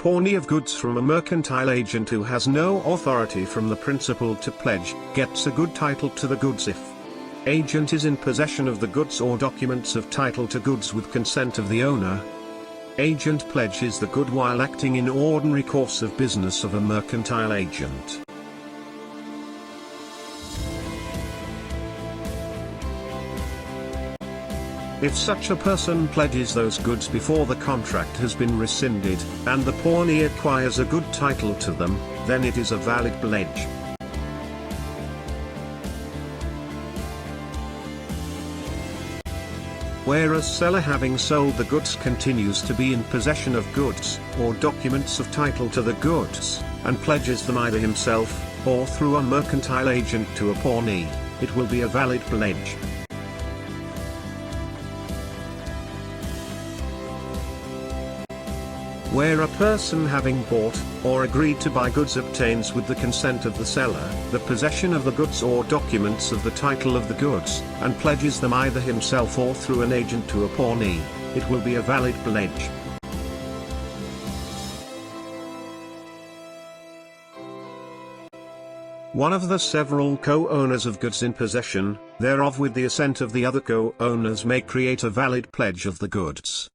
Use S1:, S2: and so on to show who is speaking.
S1: pawnee of goods from a mercantile agent who has no authority from the principal to pledge, gets a good title to the goods if agent is in possession of the goods or documents of title to goods with consent of the owner. Agent pledges the good while acting in ordinary course of business of a mercantile agent. If such a person pledges those goods before the contract has been rescinded, and the pawnee acquires a good title to them, then it is a valid pledge. Whereas seller having sold the goods continues to be in possession of goods, or documents of title to the goods, and pledges them either himself, or through a mercantile agent to a pawnee, it will be a valid pledge. Where a person having bought, or agreed to buy goods obtains with the consent of the seller, the possession of the goods or documents of the title of the goods, and pledges them either himself or through an agent to a pawnee, it will be a valid pledge. One of the several co-owners of goods in possession thereof with the assent of the other co-owners may create a valid pledge of the goods.